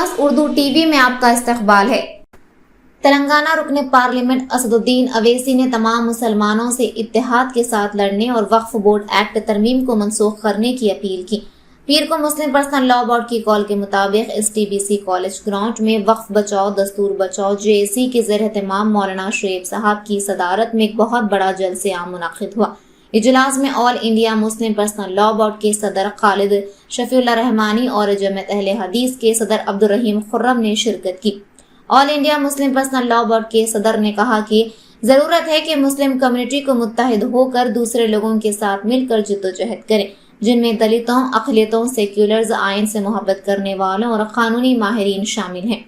इजलास उर्दू टीवी में आपका इस्तकबाल है। तेलंगाना रुकने पार्लियामेंट असदुद्दीन अवैसी ने तमाम मुसलमानों से इत्तेहाद के साथ लड़ने और वक्फ बोर्ड एक्ट तरमीम को मनसूख करने की अपील की। पीर को मुस्लिम पर्सनल लॉ बोर्ड की कॉल के मुताबिक STBC कॉलेज ग्राउंड में वक्फ बचाओ दस्तूर बचाओ JAC के ज़ेर एहतमाम मौलाना शुएब साहब की सदारत में एक बहुत बड़ा जलसे आम मुनाकिद हुआ। इजलास में all India Muslim personal law board के सदर खालिद शफीउल्लाह रहमानी और जमात अहले हदीस के सदर अब्दुल रहीम खुर्रम ने शिरकत की। All India Muslim personal law board के सदर ने कहा कि जरूरत है कि मुस्लिम कम्युनिटी को मुत्तहिद होकर दूसरे लोगों के साथ मिलकर जद्दोजहद करें, जिनमें दलितों, अक़लियतों, सेक्युलर्स, आइन से मोहब्बत करने वालों और कानूनी माहिरीन शामिल हैं।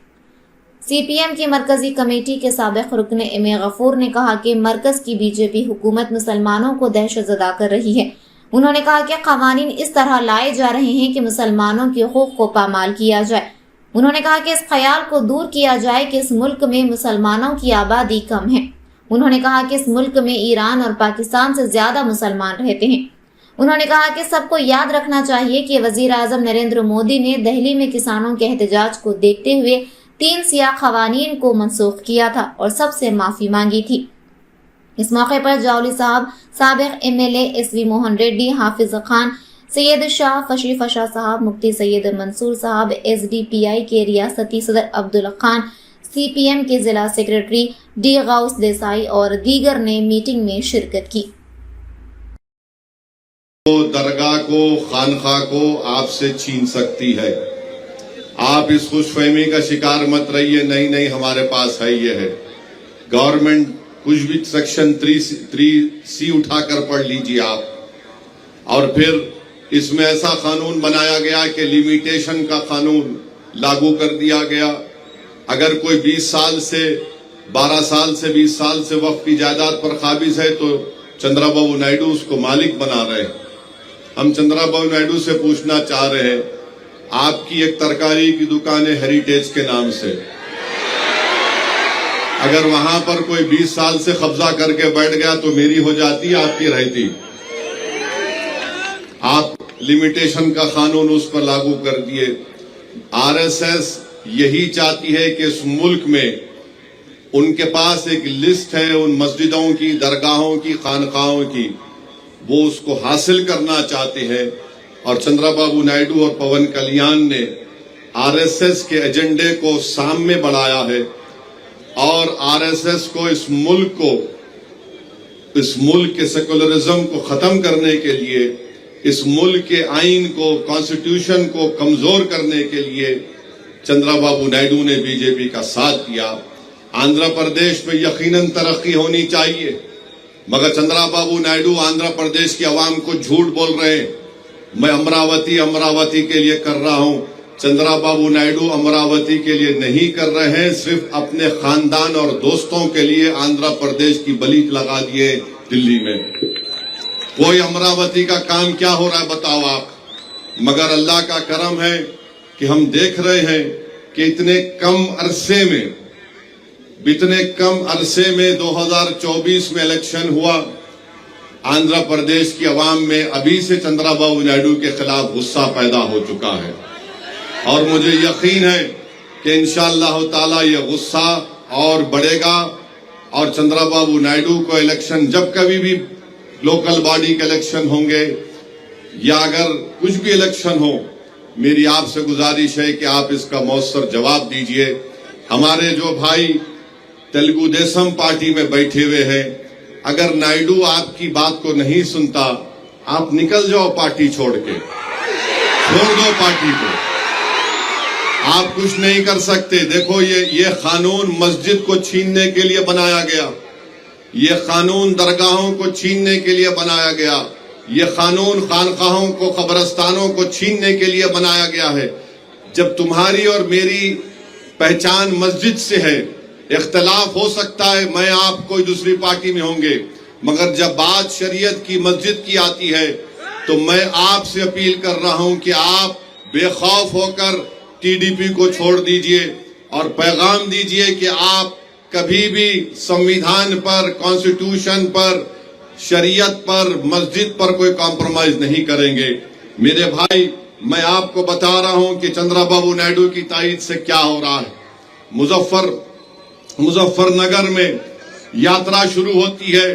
CPM की मरकजी कमेटी के साबिक़ रुकन एम गफूर ने कहा कि मरकज की BJP हुकूमत मुसलमानों को दहशतज़दा कर रही है। उन्होंने कहा कि क़वानीन इस तरह लाए जा रहे हैं कि मुसलमानों के हुकूक़ को पामाल किया जाए। उन्होंने कहा कि इस ख्याल को दूर किया जाए कि इस मुल्क में मुसलमानों की आबादी कम है। उन्होंने कहा कि इस मुल्क में ईरान और पाकिस्तान से ज्यादा मुसलमान रहते हैं। उन्होंने कहा कि सबको याद रखना चाहिए कि वजीर आजम नरेंद्र मोदी ने दिल्ली में किसानों के एहतजाज को देखते हुए 3 सियाह क़वानीन को मनसूख किया था और सबसे माफी मांगी थी। इस मौके पर जावली साहब, साबिक़ MLA SV मोहन रेड्डी, हाफिज खान, सैयद शाह, फशीफा शाह साहब, मुफ्ती सैयद मंसूर साहब, SDPI के रियासती सदर अब्दुल खान, CPM के जिला सेक्रेटरी D गौस देसाई और दीगर ने मीटिंग में शिरकत की। दरगाह को, खानखा को आपसे छीन सकती है। आप इस खुशफहमी का शिकार मत रहिए, नहीं हमारे पास है, ये है गवर्नमेंट। कुछ भी सेक्शन 3C उठाकर पढ़ लीजिए आप। और फिर इसमें ऐसा कानून बनाया गया कि लिमिटेशन का कानून लागू कर दिया गया। अगर कोई 20 साल से 12 साल से 20 साल से वक्फ की जायदाद पर काबिज है तो चंद्रबाबू नायडू उसको मालिक बना रहे हैं। हम चंद्रबाबू नायडू से पूछना चाह रहे हैं, आपकी एक तरकारी की दुकान है हेरिटेज के नाम से, अगर वहां पर कोई 20 साल से कब्जा करके बैठ गया तो मेरी हो जाती, आपकी रहती। आप लिमिटेशन का कानून उस पर लागू कर दिए। RSS यही चाहती है कि इस मुल्क में उनके पास एक लिस्ट है उन मस्जिदों की, दरगाहों की, खानकाहों की, वो उसको हासिल करना चाहते हैं। और चंद्रबाबू नायडू और पवन कल्याण ने RSS के एजेंडे को सामने बढ़ाया है और RSS को इस मुल्क के सेकुलरिज्म को खत्म करने के लिए, इस मुल्क के आइन को, कॉन्स्टिट्यूशन को कमजोर करने के लिए चंद्रबाबू नायडू ने BJP का साथ दिया। आंध्र प्रदेश में यकीनन तरक्की होनी चाहिए, मगर चंद्रबाबू नायडू आंध्र प्रदेश की आवाम को झूठ बोल रहे हैं। मैं अमरावती के लिए कर रहा हूं। चंद्रबाबू नायडू अमरावती के लिए नहीं कर रहे हैं, सिर्फ अपने खानदान और दोस्तों के लिए आंध्र प्रदेश की बलि लगा दिए दिल्ली में। कोई अमरावती का काम क्या हो रहा है बताओ आप। मगर अल्लाह का करम है कि हम देख रहे हैं कि इतने कम अरसे में 2024 में इलेक्शन हुआ। आंध्र प्रदेश की आवाम में अभी से चंद्रबाबू नायडू के खिलाफ गुस्सा पैदा हो चुका है और मुझे यकीन है कि इंशाअल्लाह ताला ये गुस्सा और बढ़ेगा और चंद्रबाबू नायडू को इलेक्शन, जब कभी भी लोकल बॉडी के इलेक्शन होंगे या अगर कुछ भी इलेक्शन हो, मेरी आपसे गुजारिश है कि आप इसका मौसर जवाब दीजिए। हमारे जो भाई तेलुगु देशम पार्टी में बैठे हुए हैं, अगर नायडू आपकी बात को नहीं सुनता, आप निकल जाओ पार्टी छोड़ के, छोड़ दो पार्टी को। आप कुछ नहीं कर सकते। देखो ये कानून मस्जिद को छीनने के लिए बनाया गया, ये कानून दरगाहों को छीनने के लिए बनाया गया, ये कानून खानकाहों को, कब्रस्तानों को छीनने के लिए बनाया गया है। जब तुम्हारी और मेरी पहचान मस्जिद से है, इख्तलाफ हो सकता है, मैं आप कोई दूसरी पार्टी में होंगे, मगर जब बात शरीयत की, मस्जिद की आती है तो मैं आपसे अपील कर रहा हूं कि आप बेखौफ होकर TDP को छोड़ दीजिए और पैगाम दीजिए कि आप कभी भी संविधान पर, कॉन्स्टिट्यूशन पर, शरीयत पर, मस्जिद पर कोई कॉम्प्रोमाइज नहीं करेंगे। मेरे भाई मैं आपको बता रहा हूं कि चंद्रबाबू नायडू की तायद से क्या हो रहा है। मुजफ्फरनगर में यात्रा शुरू होती है,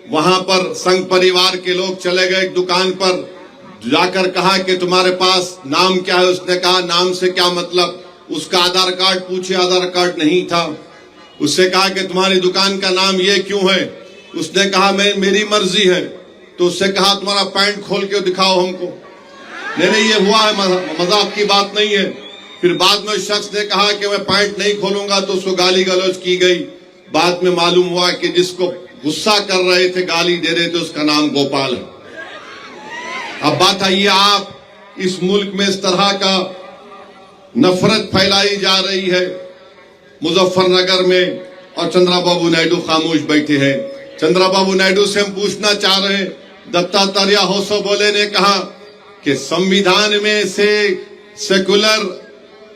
वहां पर संघ परिवार के लोग चले गए एक दुकान पर, जाकर कहा कि तुम्हारे पास नाम क्या है। उसने कहा नाम से क्या मतलब। उसका आधार कार्ड पूछे, आधार कार्ड नहीं था। उससे कहा कि तुम्हारी दुकान का नाम ये क्यों है। उसने कहा मेरी मर्जी है। तो उससे कहा तुम्हारा पैंट खोल के दिखाओ हमको। नहीं ये हुआ है, मजाक की बात नहीं है। फिर बाद में उस शख्स ने कहा कि मैं पैंट नहीं खोलूंगा, तो उसको गाली गलौज की गई। बाद में मालूम हुआ कि जिसको गुस्सा कर रहे थे, गाली दे रहे थे, उसका नाम गोपाल है। अब बात आइए, आप इस मुल्क में इस तरह का नफरत फैलाई जा रही है मुजफ्फरनगर में, और चंद्रबाबू नायडू खामोश बैठे हैं। चंद्रबाबू नायडू से हम पूछना चाह रहे हैं, दत्तात्रेय होसबोले ने कहा कि संविधान में से सेकुलर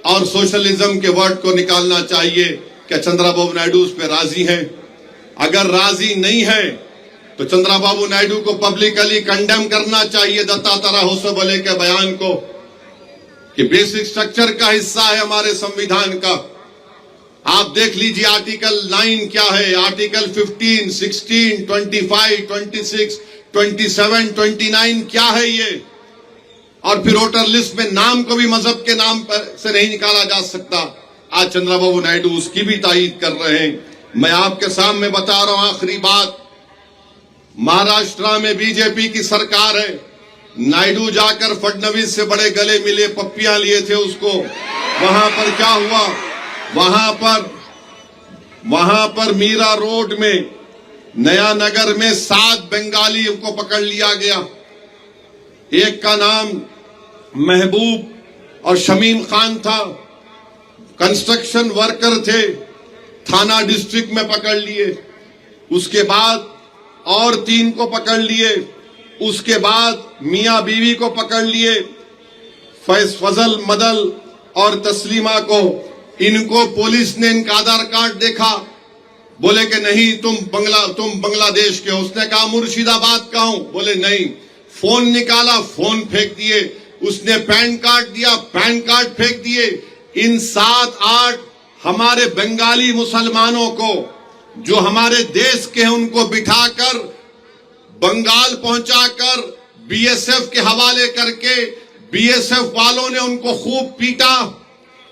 और सोशलिज्म के वर्ड को निकालना चाहिए। क्या चंद्रबाबू नायडू उस पर राजी हैं? अगर राजी नहीं है तो चंद्रबाबू नायडू को पब्लिकली कंडेम करना चाहिए दत्तात्रेय होसबोले के बयान को, कि बेसिक स्ट्रक्चर का हिस्सा है हमारे संविधान का। आप देख लीजिए आर्टिकल 9 क्या है, आर्टिकल 15, 16, 25, 26, 27, 29 क्या है ये। और फिर वोटर लिस्ट में नाम को भी मजहब के नाम पर से नहीं निकाला जा सकता। आज चंद्रबाबू नायडू उसकी भी तायद कर रहे हैं। मैं आपके सामने बता रहा हूं आखिरी बात, महाराष्ट्र में बीजेपी की सरकार है। नायडू जाकर फडणवीस से बड़े गले मिले, पप्पियां लिए थे उसको। वहां पर क्या हुआ, वहां पर मीरा रोड में नया नगर में 7 बंगालियों को पकड़ लिया गया। एक का नाम महबूब और शमीम खान था, कंस्ट्रक्शन वर्कर थे, थाना डिस्ट्रिक्ट में पकड़ लिए। उसके बाद और 3 को पकड़ लिए। उसके बाद मियां बीवी को पकड़ लिए, फजल, मदल और तस्लीमा को। इनको पुलिस ने इनका आधार कार्ड देखा, बोले कि नहीं तुम बांग्लादेश के हो। उसने कहा मुर्शिदाबाद का हूं, बोले नहीं। फोन निकाला, फोन फेंक दिए। उसने पैन कार्ड दिया, पैन कार्ड फेंक दिए। इन 7-8 हमारे बंगाली मुसलमानों को जो हमारे देश के हैं उनको बिठाकर बंगाल पहुंचाकर बीएसएफ के हवाले करके, बीएसएफ वालों ने उनको खूब पीटा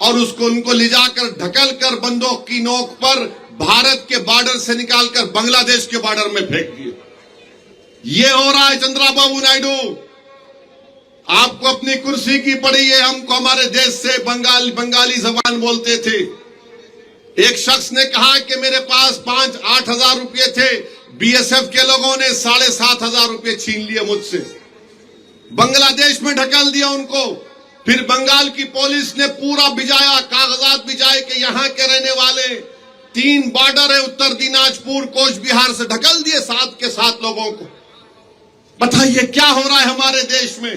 और उनको ले जाकर ढकल कर बंदूक की नोक पर भारत के बॉर्डर से निकालकर बांग्लादेश के बॉर्डर में फेंक दिए। ये हो रहा है चंद्रबाबू नायडू। आपको अपनी कुर्सी की पड़ी है, हमको हमारे देश से बंगाली जबान बोलते थे। एक शख्स ने कहा कि मेरे पास 5-8 हजार रुपये थे, बीएसएफ के लोगों ने 7,500 रुपये छीन लिए मुझसे, बांग्लादेश में ढकल दिया उनको। फिर बंगाल की पुलिस ने पूरा भिजाया, कागजात भिजाए कि यहाँ के रहने वाले 3 बॉर्डर है, उत्तर दिनाजपुर, कोच बिहार से ढकल दिए 7 के 7 लोगों को। बताइए क्या हो रहा है हमारे देश में।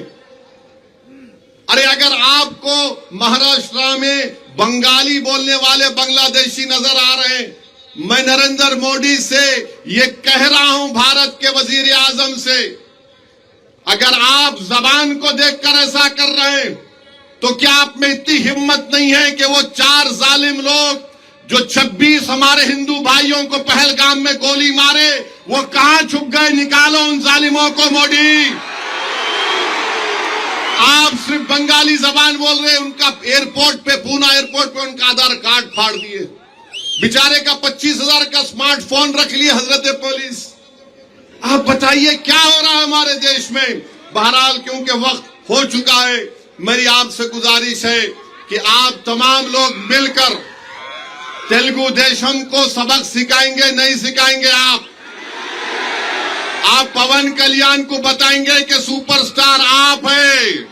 अरे अगर आपको महाराष्ट्र में बंगाली बोलने वाले बांग्लादेशी नजर आ रहे हैं, मैं नरेंद्र मोदी से ये कह रहा हूं, भारत के वजीर आजम से, अगर आप जबान को देखकर ऐसा कर रहे हैं तो क्या आप में इतनी हिम्मत नहीं है कि वो 4 जालिम लोग जो 26 हमारे हिंदू भाइयों को पहलगाम में गोली मारे, वो कहां छुप गए? निकालो उन जालिमों को मोदी। आप सिर्फ बंगाली जबान बोल रहे हैं। उनका एयरपोर्ट पे, पूना एयरपोर्ट पे उनका आधार कार्ड फाड़ दिए। बेचारे का 25,000 का स्मार्टफोन रख लिए हजरत पुलिस। आप बताइए क्या हो रहा है हमारे देश में। बहरहाल क्योंकि वक्त हो चुका है, मेरी आपसे गुजारिश है कि आप तमाम लोग मिलकर तेलुगु देशम को सबक सिखाएंगे। नहीं सिखाएंगे आप पवन कल्याण को बताएंगे कि सुपरस्टार आप हैं।